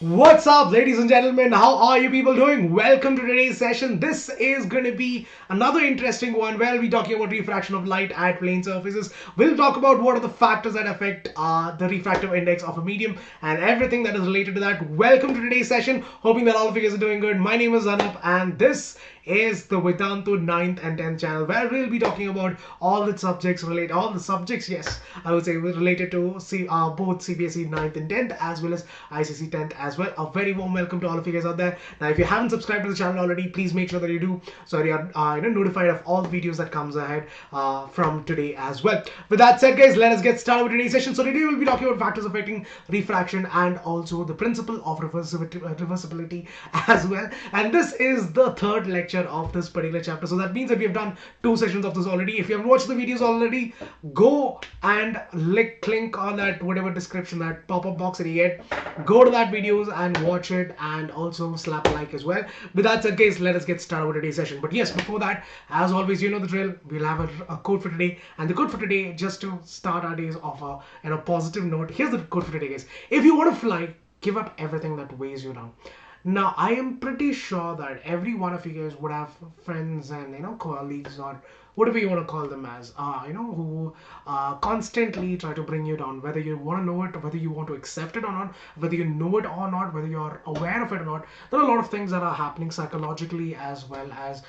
What's up, ladies and gentlemen? How are you people doing? Welcome to today's session. This is going to be another interesting one where we'll be talking about refraction of light at plane surfaces. We'll talk about what are the factors that affect the refractive index of a medium and everything that is related to that. Welcome to today's session. Hoping that all of you guys are doing good. My name is Anoop and this is the Vedantu 9th and 10th channel where we'll be talking about all the subjects yes, I would say related to both CBSE 9th and 10th as well as ICSE 10th as well. A very warm welcome to all of you guys out there. Now, if you haven't subscribed to the channel already, please make sure that you do so you are notified of all the videos that comes ahead from today as well. With that said, guys, let us get started with today's session. So today we'll be talking about factors affecting refraction and also the principle of reversibility as well. And this is the third lecture of this particular chapter. So that means that we have done 2 sessions of this already. If you haven't watched the videos already, go and click on that whatever description, that pop-up box that you get. Go to that videos and watch it and also slap a like as well. With that said, guys, let us get started with today's session. But yes, before that, as always, you know the drill. We'll have a code for today. And the code for today, just to start our days off on a positive note, here's the code for today, guys. If you want to fly, give up everything that weighs you down. Now, I am pretty sure that every one of you guys would have friends and colleagues or whatever you want to call them as, who constantly try to bring you down, whether you want to know it, whether you want to accept it or not, whether you know it or not, whether you're aware of it or not. There are a lot of things that are happening psychologically as well as,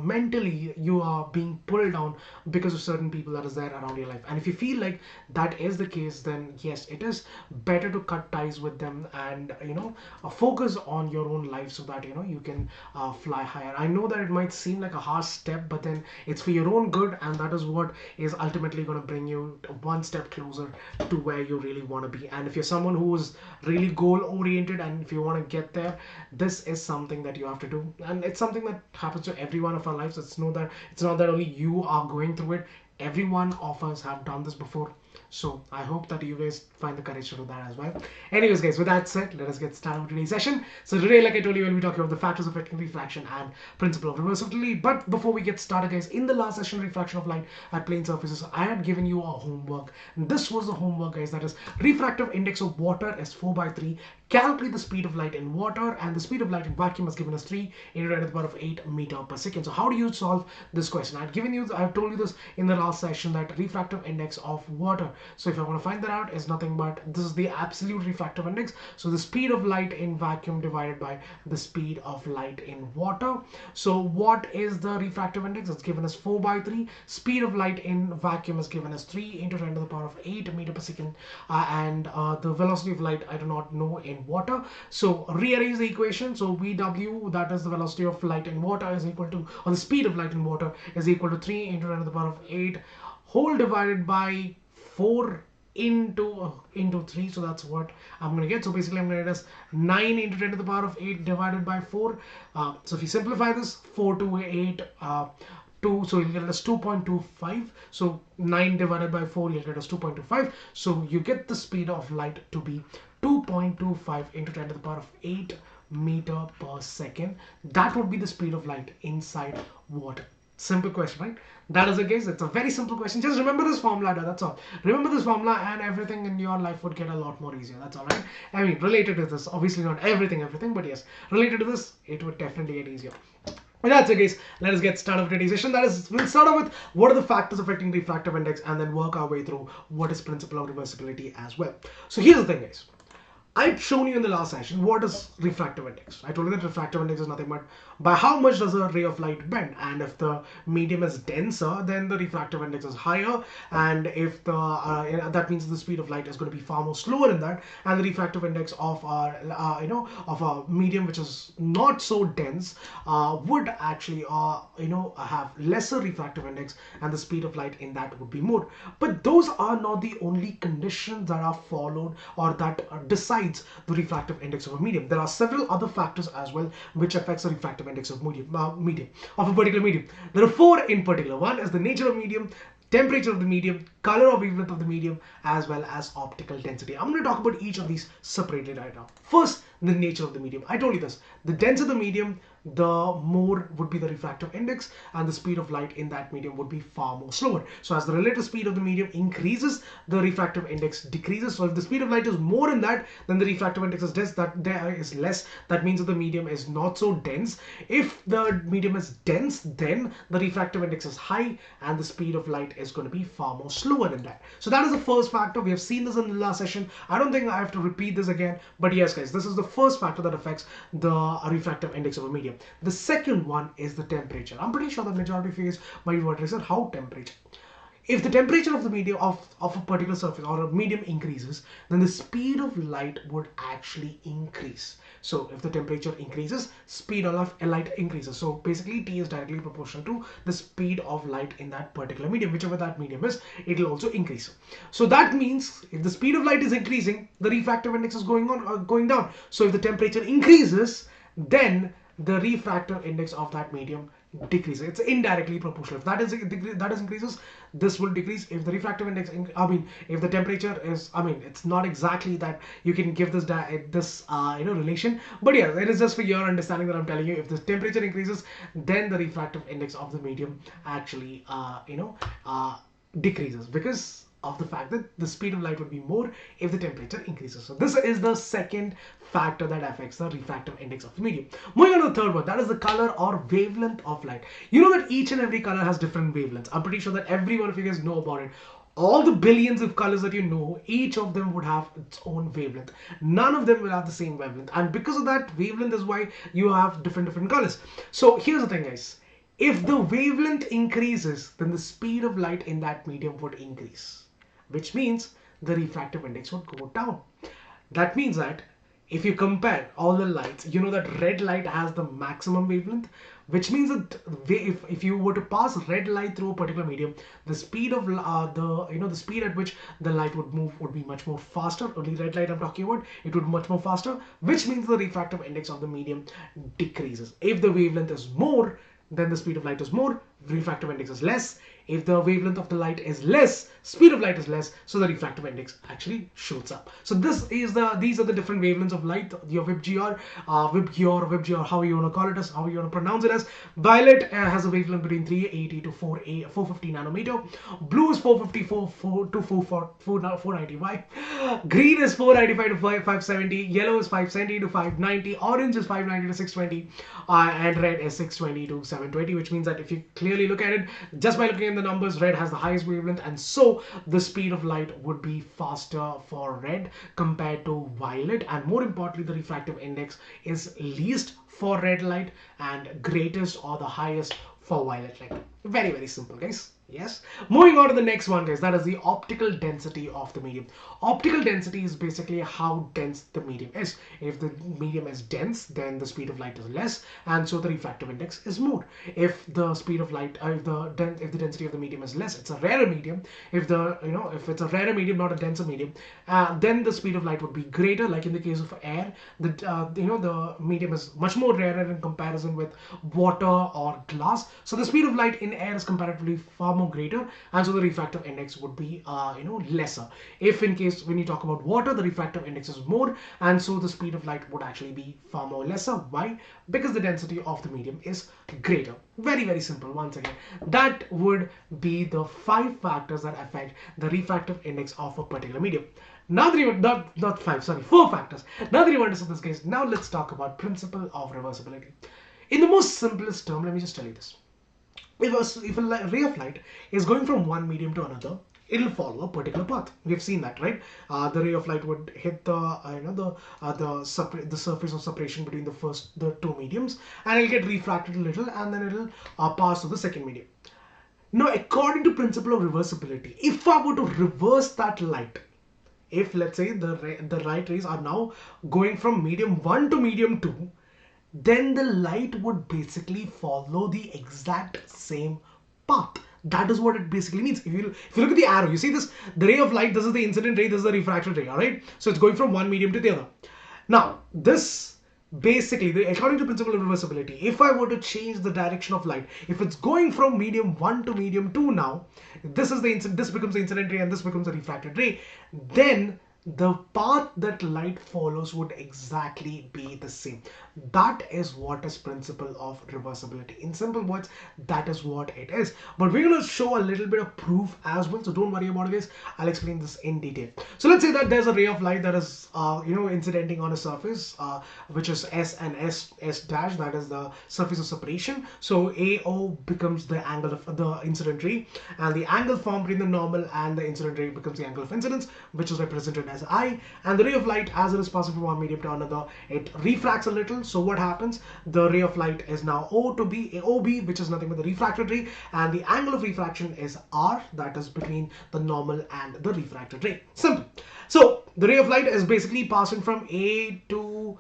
mentally you are being pulled down because of certain people that is there around your life. And if you feel like that is the case, then yes, it is better to cut ties with them and, focus on your own life so that, you can fly higher. I know that it might seem like a harsh step, but then it's for your own good, and that is what is ultimately going to bring you one step closer to where you really want to be. And if you're someone who is really goal oriented and if you want to get there, this is something that you have to do, and it's something that happens to every one of our lives. It's not that only you are going through it. Every one of us have done this before. So I hope that you guys find the courage to do that as well. Anyways, guys, with that said, let us get started with today's session. So today, like I told you, we'll be talking about the factors affecting refraction and principle of reversibility. But before we get started, guys, in the last session, refraction of light at plane surfaces, I had given you a homework. And this was the homework, guys. That is, refractive index of water is 4/3. Calculate the speed of light in water, and the speed of light in vacuum is given as 3 into 10 to the power of 8 meter per second. So how do you solve this question? I've told you this in the last session, that refractive index of water. So if I want to find that out, is nothing but this is the absolute refractive index. So the speed of light in vacuum divided by the speed of light in water. So what is the refractive index? It's given as 4/3. Speed of light in vacuum is given as 3 into 10 to the power of 8 meter per second. And the velocity of light I do not know in water. So rearrange the equation. So VW, that is the velocity of light in water, is equal to, or the speed of light in water is equal to 3 into 10 to the power of 8 whole divided by 4 into 3. So that's what I'm going to get. So basically I'm going to get as 9 into 10 to the power of 8 divided by 4. So if you simplify this, 4 to 8, 2, so you'll get it as 2.25. So 9 divided by 4, you'll get as 2.25. So you get the speed of light to be 2.25 into 10 to the power of 8 meter per second. That would be the speed of light inside water. Simple question, right? That is the case. It's a very simple question. Just remember this formula, that's all. Remember this formula and everything in your life would get a lot more easier. That's all, right? I mean, related to this, obviously not everything, but yes, related to this, it would definitely get easier. But that's it, guys. Let us get started with today's session. That is, we'll start off with what are the factors affecting refractive index and then work our way through what is principle of reversibility as well. So here's the thing, guys. I've shown you in the last session what is refractive index. I told you that refractive index is nothing but by how much does a ray of light bend, and if the medium is denser, then the refractive index is higher, and if the that means the speed of light is going to be far more slower in that, and the refractive index of of a medium which is not so dense would actually have lesser refractive index, and the speed of light in that would be more. But those are not the only conditions that are followed or that decide the refractive index of a medium. There are several other factors as well which affects the refractive index of medium of a particular medium. There are 4 in particular. One is the nature of medium, temperature of the medium, color or wavelength of the medium, as well as optical density. I'm going to talk about each of these separated right now. First, the nature of the medium. I told you this. The denser the medium, the more would be the refractive index, and the speed of light in that medium would be far more slower. So as the relative speed of the medium increases, the refractive index decreases. So if the speed of light is more in that, then the refractive index is less. That there is less. That means that the medium is not so dense. If the medium is dense, then the refractive index is high, and the speed of light is going to be far more slower than that. So that is the first factor. We have seen this in the last session. I don't think I have to repeat this again, but yes guys, this is the first factor that affects the refractive index of a medium. The second one is the temperature. I'm pretty sure the majority of you guys might be wondering, sir, how temperature? If the temperature of the medium of a particular surface or a medium increases, then the speed of light would actually increase. So if the temperature increases, speed of light increases. So basically T is directly proportional to the speed of light in that particular medium. Whichever that medium is, it will also increase. So that means if the speed of light is increasing, the refractive index is going down. So if the temperature increases, then the refractive index of that medium decreases. It's indirectly proportional. If that is increases, this will decrease. If the refractive index, if the temperature is, it's not exactly that you can give this relation, but yeah, it is just for your understanding that I'm telling you. If the temperature increases, then the refractive index of the medium actually decreases, because of the fact that the speed of light would be more if the temperature increases. So this is the second factor that affects the refractive index of the medium. Moving on to the third one, that is the color or wavelength of light. You know that each and every color has different wavelengths. I'm pretty sure that every one of you guys know about it. All the billions of colors that you know, each of them would have its own wavelength. None of them will have the same wavelength, and because of that wavelength is why you have different colors. So here's the thing guys, if the wavelength increases, then the speed of light in that medium would increase, which means the refractive index would go down. That means that if you compare all the lights, you know that red light has the maximum wavelength, which means that if you were to pass red light through a particular medium, the speed of the speed at which the light would move would be much more faster. Only red light I'm talking about, it would be much more faster, which means the refractive index of the medium decreases. If the wavelength is more, then the speed of light is more, refractive index is less. If the wavelength of the light is less, speed of light is less, so the refractive index actually shoots up. So these are the different wavelengths of light. Your WIBGR, how you want to call it as, how you want to pronounce it as. Violet has a wavelength between 380 to 450 nanometer. Blue is 454 to 495. Green is 495 to 570. Yellow is 570 to 590. Orange is 590 to 620. And red is 620 to 720, which means that if you clearly look at it, just by looking at the numbers, red has the highest wavelength, and so the speed of light would be faster for red compared to violet. And more importantly, the refractive index is least for red light and greatest or the highest for violet light. Very, very simple guys. Yes. Moving on to the next one guys, that is the optical density of the medium. Optical density is basically how dense the medium is. If the medium is dense, then the speed of light is less, and so the refractive index is more. If the speed of light, if the density of the medium is less, it's a rarer medium. If it's a rarer medium, not a denser medium, then the speed of light would be greater. Like in the case of air, the medium is much more rarer in comparison with water or glass. So the speed of light in air is comparatively far more greater, and so the refractive index would be lesser. If in case when you talk about water, the refractive index is more, and so the speed of light would actually be far more lesser. Why? Because the density of the medium is greater. Very, very simple. Once again, that would be the 5 factors that affect the refractive index of a particular medium. Now that you not 5, sorry, 4 factors. Now that you understood this case, now let's talk about principle of reversibility. In the most simplest term, let me just tell you this. If a ray of light is going from one medium to another, it'll follow a particular path. We've seen that, right? The ray of light would hit the surface of separation between the two mediums, and it'll get refracted a little, and then it'll pass to the second medium. Now, according to principle of reversibility, if I were to reverse that light, if let's say the light rays are now going from medium 1 to medium 2, then the light would basically follow the exact same path. That is what it basically means. If you look at the arrow, you see this, the ray of light, this is the incident ray, this is the refraction ray, all right? So it's going from one medium to the other. Now, this basically, according to principle of reversibility, if I were to change the direction of light, if it's going from medium 1 to medium 2 now, this becomes the incident ray and this becomes the refracted ray, then the path that light follows would exactly be the same. That is what is principle of reversibility. In simple words, that is what it is. But we're going to show a little bit of proof as well, so don't worry about it, guys. I'll explain this in detail. So let's say that there's a ray of light that is incidenting on a surface which is S and S dash, that is the surface of separation. So AO becomes the angle of the incident ray, and the angle formed between the normal and the incident ray becomes the angle of incidence, which is represented as I. And the ray of light, as it is passing from one medium to another, it refracts a little. So what happens? The ray of light is now O to B, OB, which is nothing but the refracted ray, and the angle of refraction is R, that is between the normal and the refracted ray. Simple. So the ray of light is basically passing from A to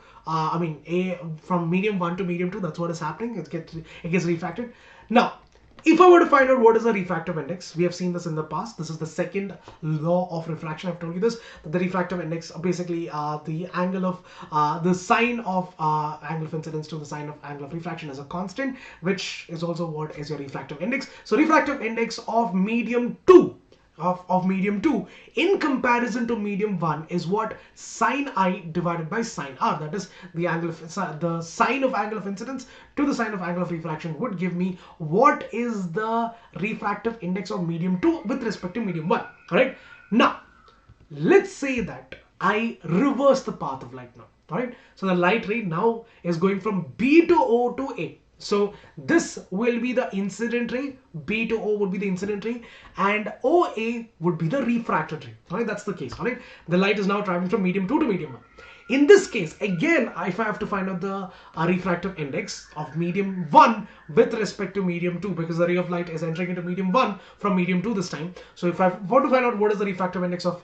from medium 1 to medium 2. That's what is happening. It gets refracted. Now, if I were to find out what is a refractive index, we have seen this in the past. This is the second law of refraction. I've told you this. The refractive index, basically the angle of the sine of angle of incidence to the sine of angle of refraction is a constant, which is also what is your refractive index. So refractive index of medium 2 of medium 2 in comparison to medium 1 is what? Sine I divided by sine R. That is the angle of the sine of angle of incidence to the sine of angle of refraction would give me what is the refractive index of medium 2 with respect to medium 1. Alright, now let's say that I reverse the path of light now. Alright, so the light ray now is going from B to O to A. So this will be the incident ray, B to O would be the incident ray, and OA would be the refracted ray. Alright, that's the case. Alright, the light is now traveling from medium 2 to medium 1. In this case, again, if I have to find out the refractive index of medium 1 with respect to medium 2, because the ray of light is entering into medium 1 from medium 2 this time. So if I want to find out what is the refractive index of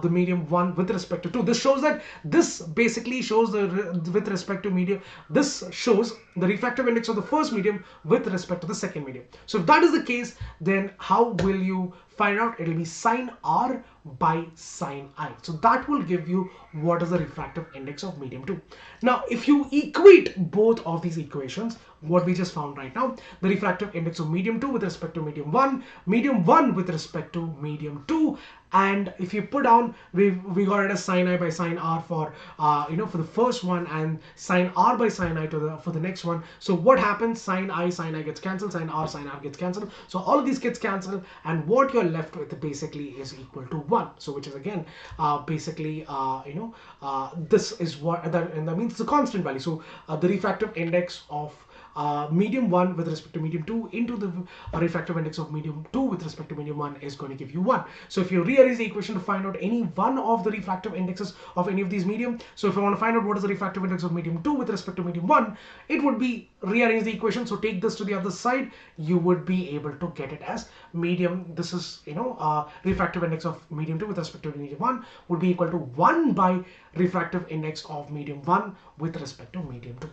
the medium 1 with respect to 2, this shows that this basically shows with respect to medium, this shows the refractive index of the first medium with respect to the second medium. So if that is the case, then how will you find out? It will be sine R by sine I. So that will give you what is the refractive index of medium 2. Now, if you equate both of these equations, what we just found right now, the refractive index of medium 2 with respect to medium 1 with respect to medium 2, and if you put down, we got it as sine I by sine R for for the first one, and sine R by sine I for the next one. So what happens? Sine I gets cancelled, sine R gets cancelled. So all of these gets cancelled, and what you're left with basically is equal to 1. So which is again this is what that, and that means it's a constant value. So the refractive index of medium 1 with respect to medium 2 into the refractive index of medium 2 with respect to medium 1 is going to give you 1. So if you rearrange the equation to find out any one of the refractive indexes of any of these medium, so if I want to find out what is the refractive index of medium 2 with respect to medium 1, it would be rearrange the equation. So take this to the other side, you would be able to get it as medium, this is refractive index of medium 2 with respect to medium 1 would be equal to 1 by refractive index of medium 1 with respect to medium 2.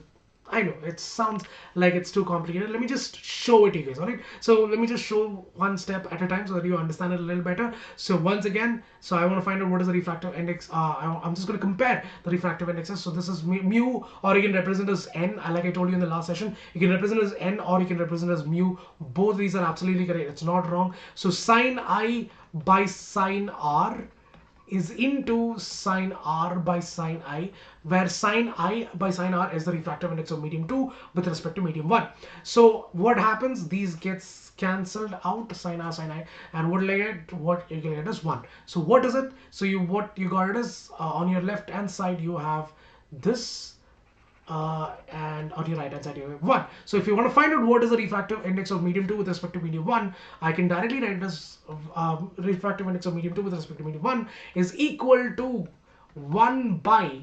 I know it sounds like it's too complicated. Let me just show it to you guys. All right, so let me just show one step at a time so that you understand it a little better. So once again, so I want to find out what is the refractive index. I'm just going to compare the refractive indexes. So this is mu, or you can represent as n. Like I told you in the last session, you can represent as n or you can represent as mu. Both of these are absolutely correct. It's not wrong. So sine I by sine R is into sine R by sine I, where sine I by sine R is the refractive index of medium 2 with respect to medium 1. So what happens? These gets cancelled out, sine R, sine I, and what you get is 1. So what is it? So what you got it is on your left hand side you have this, and on your right hand side you have 1. So if you want to find out what is the refractive index of medium 2 with respect to medium 1, I can directly write this refractive index of medium 2 with respect to medium 1 is equal to 1 by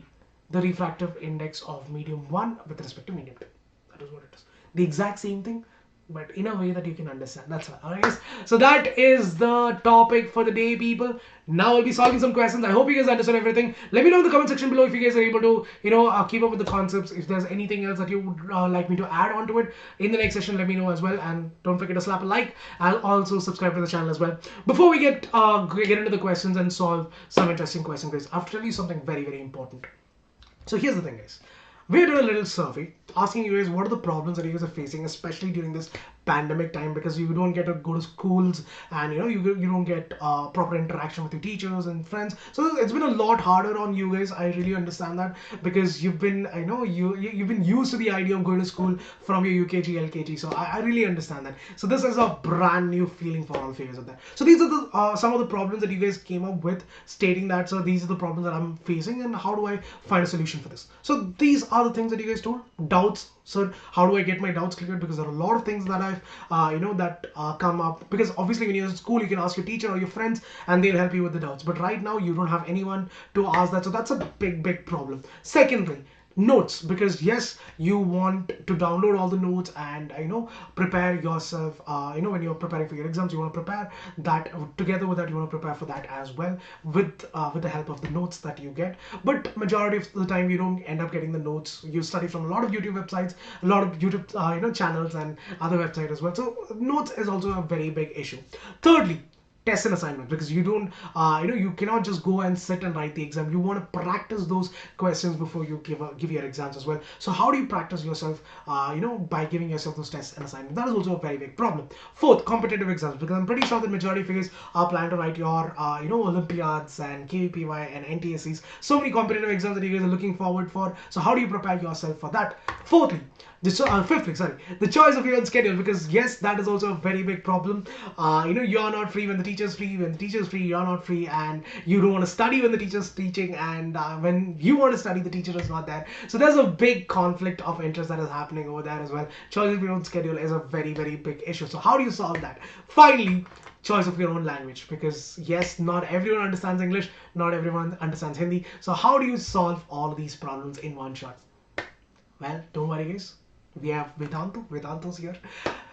the refractive index of medium 1 with respect to medium 2. That is what it is. The exact same thing, but in a way that you can understand. That's all. Alright, so that is the topic for the day, people. Now I'll be solving some questions. I hope you guys understood everything. Let me know in the comment section below if you guys are able to keep up with the concepts. If there's anything else that you would like me to add on to it in the next session, let me know as well. And don't forget to slap a like. I'll also subscribe to the channel as well. Before we get into the questions and solve some interesting questions, guys, I have to tell you something very, very important. So here's the thing, guys. We did a little survey asking you guys what are the problems that you guys are facing, especially during this pandemic time, because you don't get to go to schools, and you don't get proper interaction with your teachers and friends. So it's been a lot harder on you guys. I really understand that, because you've been, I know you've been used to the idea of going to school from your UKG, LKG. So I really understand that. So this is a brand new feeling for all of you guys out there. So these are the some of the problems that you guys came up with, stating that, so these are the problems that I'm facing, and how do I find a solution for this? So these are the things that you guys told. Doubts, sir, how do I get my doubts cleared? Because there are a lot of things that I've come up, because obviously when you're in school you can ask your teacher or your friends and they'll help you with the doubts, but right now you don't have anyone to ask that. So that's a big problem. Secondly, notes, because yes, you want to download all the notes and prepare yourself. When you're preparing for your exams, you want to prepare that. Together with that, you want to prepare for that as well, with the help of the notes that you get. But majority of the time you don't end up getting the notes. You study from a lot of YouTube websites, a lot of YouTube channels and other websites as well. So notes is also a very big issue. Thirdly, test and assignment, because you don't you cannot just go and sit and write the exam. You want to practice those questions before you give your exams as well. So how do you practice yourself by giving yourself those tests and assignments? That is also a very big problem. Fourth, competitive exams, because I'm pretty sure that majority of you guys are planning to write your Olympiads and KVPY and NTSCs, so many competitive exams that you guys are looking forward for. So how do you prepare yourself for that? Fifthly, the choice of your own schedule, because yes, that is also a very big problem. You're not free when the teacher's free. When the teacher's free, you're not free, and you don't want to study when the teacher's teaching, and when you want to study, the teacher is not there. So there's a big conflict of interest that is happening over there as well. Choice of your own schedule is a very big issue. So how do you solve that? Finally, choice of your own language, because yes, not everyone understands English, not everyone understands Hindi. So how do you solve all of these problems in one shot? Well, don't worry guys, we have Vedantu's here.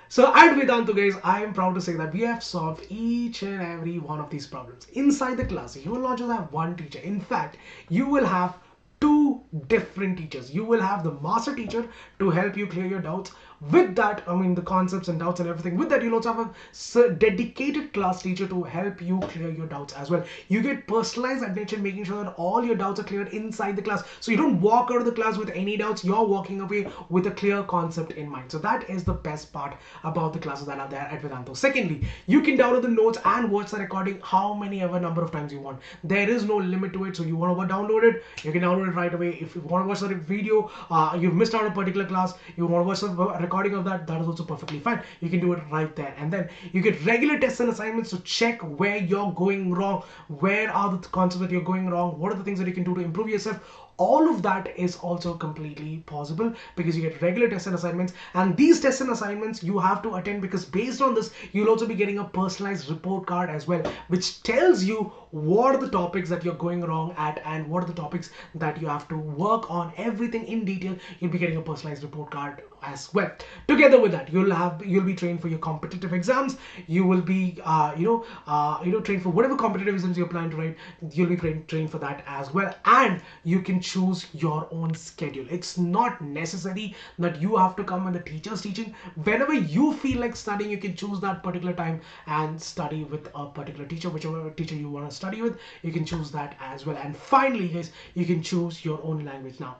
So at Vedantu guys, I am proud to say that we have solved each and every one of these problems. Inside the class, you will not just have one teacher. In fact, you will have two different teachers. You will have the master teacher to help you clear your doubts. With that, the concepts and doubts and everything. With that, you'll also have a dedicated class teacher to help you clear your doubts as well. You get personalized attention, making sure that all your doubts are cleared inside the class. So you don't walk out of the class with any doubts. You're walking away with a clear concept in mind. So that is the best part about the classes that are there at Vedantu. Secondly, you can download the notes and watch the recording how many ever number of times you want. There is no limit to it. So you want to download it, you can download it right away. If you want to watch the video, you've missed out on a particular class, you want to watch the recording of that is also perfectly fine. You can do it right there, and then you get regular tests and assignments to check where you're going wrong, where are the concepts that you're going wrong, what are the things that you can do to improve yourself. All of that is also completely possible because you get regular tests and assignments, and these tests and assignments you have to attend, because based on this you'll also be getting a personalized report card as well, which tells you what are the topics that you're going wrong at and what are the topics that you have to work on, everything in detail. You'll be getting a personalized report card as well. Together with that, you'll be trained for your competitive exams. You will be trained for whatever competitive exams you're planning to write. You'll be trained for that as well, and you can choose your own schedule. It's not necessary that you have to come when the teacher's teaching. Whenever you feel like studying, you can choose that particular time and study with a particular teacher. Whichever teacher you want to study with, you can choose that as well. And finally guys, you can choose your own language. Now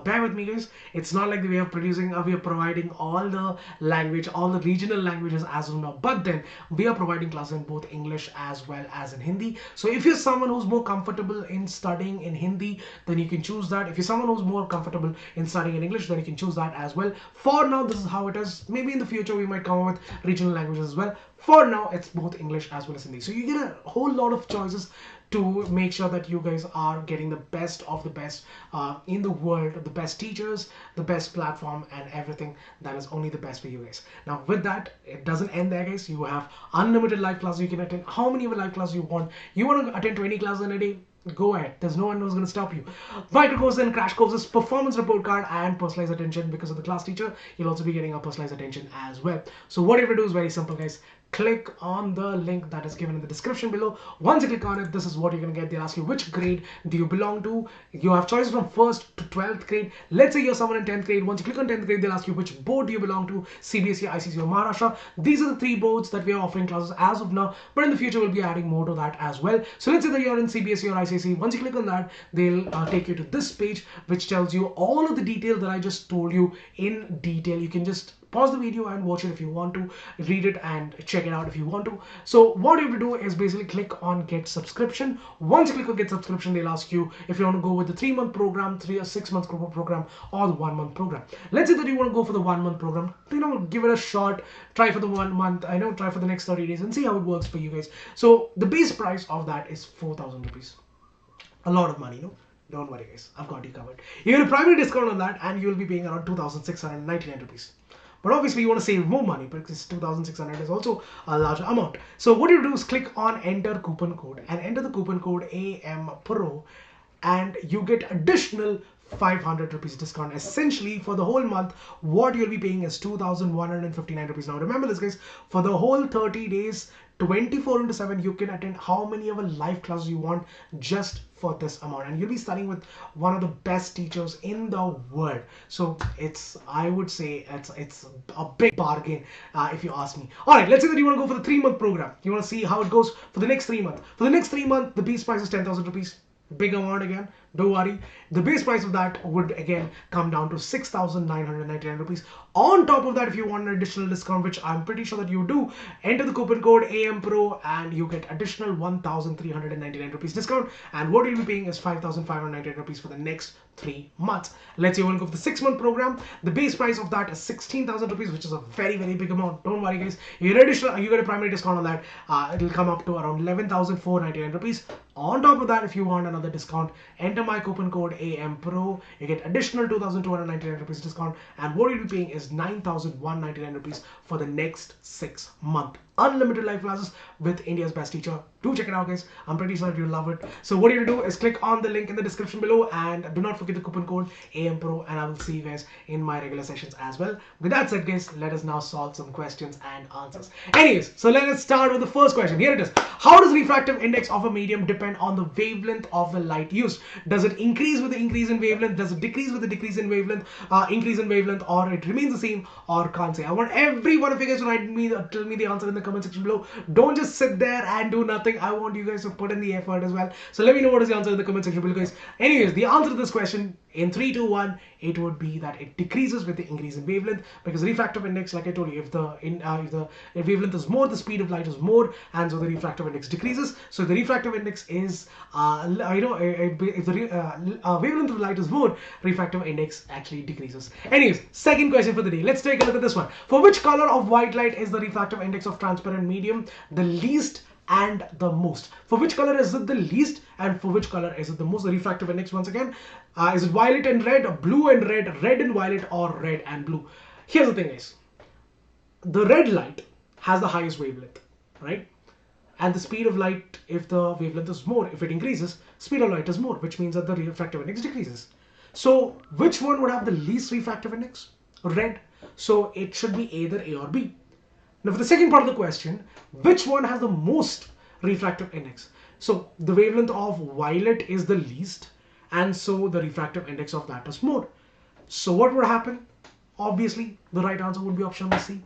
bear with me guys, it's not like we are providing all the language, all the regional languages as of now, but then we are providing classes in both English as well as in Hindi. So if you're someone who's more comfortable in studying in Hindi, then you can choose that. If you're someone who's more comfortable in studying in English, then you can choose that as well. For now, this is how it is. Maybe in the future we might come up with regional languages as well. For now, it's both English as well as Hindi. So you get a whole lot of choices to make sure that you guys are getting the best of the best in the world, the best teachers, the best platform, and everything that is only the best for you guys. Now with that, it doesn't end there guys. You have unlimited live classes. You can attend how many of live classes you want. You want to attend 20 classes in a day? Go ahead. There's no one who's going to stop you. Micro courses and crash courses, performance report card, and personalized attention. Because of the class teacher, you'll also be getting a personalized attention as well. So what you have to do is very simple guys. click on the link that is given in the description below. Once you click on it, this is what you're going to get. They'll ask you which grade do you belong to. You have choices from 1st to 12th grade. Let's say you're someone in 10th grade. Once you click on 10th grade, they'll ask you which board do you belong to, CBSE, ICSE or Maharashtra. These are the 3 boards that we are offering classes as of now, but in the future we'll be adding more to that as well. So let's say that you're in CBSE or ICSE. Once you click on that, they'll take you to this page which tells you all of the details that I just told you in detail. You can just pause the video and watch it if you want to, read it and check it out if you want to. So what you have to do is basically click on get subscription. Once you click on get subscription, they'll ask you if you want to go with the 3-month program, 3 or 6 month program, or the 1-month program. Let's say that you want to go for the 1-month program, give it a shot, try for the 1 month, try for the next 30 days and see how it works for you guys. So the base price of that is 4,000 rupees. A lot of money, Don't worry guys, I've got you covered. You get a primary discount on that and you will be paying around 2,699 rupees. But obviously you want to save more money because 2,600 is also a larger amount. So what you do is click on enter coupon code and enter the coupon code AMPRO and you get additional 500 rupees discount. Essentially for the whole month what you'll be paying is 2,159 rupees. Now remember this guys, for the whole 30 days 24/7 you can attend how many of a live classes you want just for this amount, and you'll be studying with one of the best teachers in the world. So I would say it's a big bargain if you ask me. All right, let's say that you want to go for the 3-month program. You want to see how it goes for the next 3 months. For the next 3 months, the base price is 10,000 rupees. Big amount again, don't worry. The base price of that would again come down to 6,999 rupees. On top of that, if you want an additional discount, which I'm pretty sure that you do, enter the coupon code AMPRO and you get additional 1,399 rupees discount. And what you'll be paying is 5,599 rupees for the next 3 months. Let's say you want to go for the 6-month program. The base price of that is 16,000 rupees, which is a very, very big amount. Don't worry guys, you get a primary discount on that. It'll come up to around 11,499 rupees. On top of that, if you want another discount, enter my coupon code AMPRO. You get additional 2,299 rupees discount, and what you'll be paying is 9,199 rupees for the next 6 months. Unlimited live classes with India's best teacher. Do check it out guys. I'm pretty sure you'll love it. So what you do is click on the link in the description below and do not forget the coupon code AMPRO, and I will see you guys in my regular sessions as well. With that said guys, let us now solve some questions and answers. Anyways, so let us start with the first question. Here it is. How does refractive index of a medium depend on the wavelength of the light used? Does it increase with the increase in wavelength? Does it decrease with the decrease in wavelength, increase in wavelength, or it remains the same, or can't say? I want every one of you guys to tell me the answer in the comment section below. Don't just sit there and do nothing. I want you guys to put in the effort as well. So let me know what is the answer in the comment section below guys. Anyways, the answer to this question in 3, 2, 1, it would be that it decreases with the increase in wavelength, because refractive index, like I told you, if the wavelength is more, the speed of light is more, and so the refractive index decreases. So the refractive index is if the wavelength of light is more, refractive index actually decreases. Anyways, second question for the day. Let's take a look at this one. For which color of white light is the refractive index of transparent medium the least and the most? For which color is it the least, and for which color is it the most? The refractive index, once again, is it violet and red, blue and red and violet, or red and blue? Here's the thing guys, the red light has the highest wavelength, right? And the speed of light, if the wavelength is more, if it increases, speed of light is more, which means that the refractive index decreases. So which one would have the least refractive index? Red. So it should be either A or B. Now for the second part of the question, which one has the most refractive index? So the wavelength of violet is the least, and so the refractive index of that is more. So what would happen? Obviously the right answer would be option number C.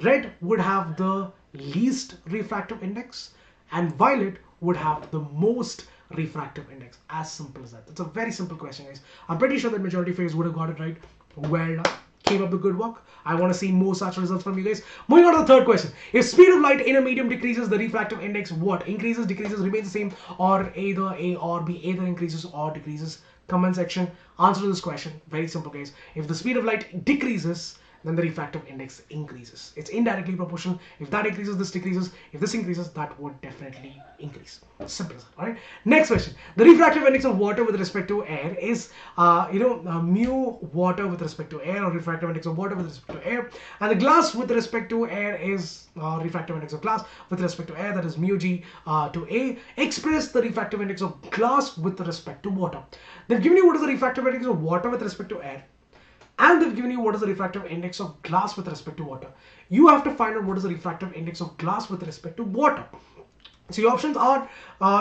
Red would have the least refractive index and violet would have the most refractive index. As simple as that. It's a very simple question guys. I'm pretty sure that majority of you would have got it right. Well done. Keep up the good work. I want to see more such results from you guys. Moving on to the third question. If speed of light in a medium decreases, the refractive index what? Increases, decreases, remains the same, or either A or B, either increases or decreases? Comment section. Answer to this question. Very simple guys. If the speed of light decreases, then the refractive index increases. It's indirectly proportional. If that increases, this decreases. If this increases, that would definitely increase. Simple as that. All right. Next question. The refractive index of water with respect to air is, mu water with respect to air, or refractive index of water with respect to air. And the glass with respect to air is refractive index of glass with respect to air, that is mu g to A. Express the refractive index of glass with respect to water. They've given you what is the refractive index of water with respect to air. and they've given you what is the refractive index of glass with respect to water. You have to find out what is the refractive index of glass with respect to water. So your options are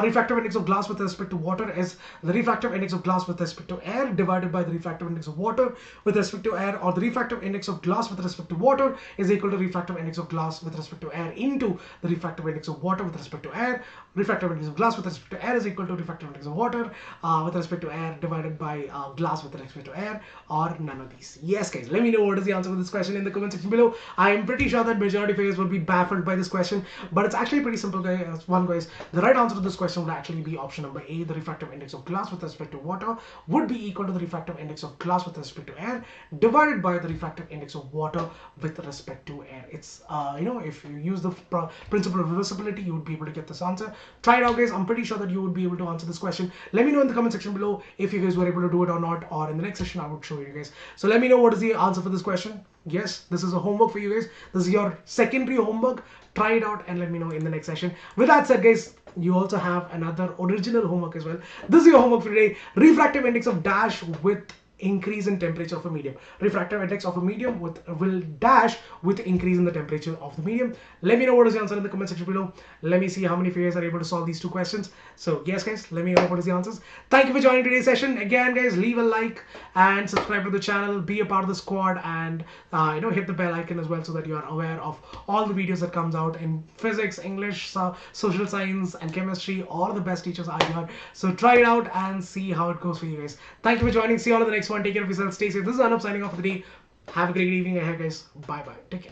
refractive index of glass with respect to water is the refractive index of glass with respect to air divided by the refractive index of water with respect to air, or the refractive index of glass with respect to water is equal to refractive index of glass with respect to air into the refractive index of water with respect to air. Refractive index of glass with respect to air is equal to refractive index of water with respect to air divided by glass with respect to air, or none of these. Yes guys, let me know what is the answer for this question in the comment section below. I am pretty sure that majority of you guys will be baffled by this question, but it's actually pretty simple guys. Guys, the right answer to this question would actually be option number A. The refractive index of glass with respect to water would be equal to the refractive index of glass with respect to air divided by the refractive index of water with respect to air. It's if you use the principle of reversibility, you would be able to get this answer. Try it out guys. I'm pretty sure that you would be able to answer this question. Let me know in the comment section below if you guys were able to do it or not, or in the next session I would show you guys. So let me know what is the answer for this question. Yes, this is a homework for you guys. This is your secondary homework. Try it out and let me know in the next session. With that said guys, you also have another original homework as well. This is your homework for today. Refractive index of dash with increase in temperature of a medium. Refractive index of a medium will dash with increase in the temperature of the medium. Let me know what is the answer in the comment section below. Let me see how many of you guys are able to solve these two questions. So yes guys, let me know what is the answers. Thank you for joining today's session. Again guys, leave a like and subscribe to the channel, be a part of the squad, and hit the bell icon as well so that you are aware of all the videos that comes out in physics, English, social science and chemistry. All the best teachers are here, so try it out and see how it goes for you guys. Thank you for joining. See you all in the next one. Take care of yourself. Stay safe. This is Anoop signing off for the day. Have a great evening ahead guys. Bye bye. Take care.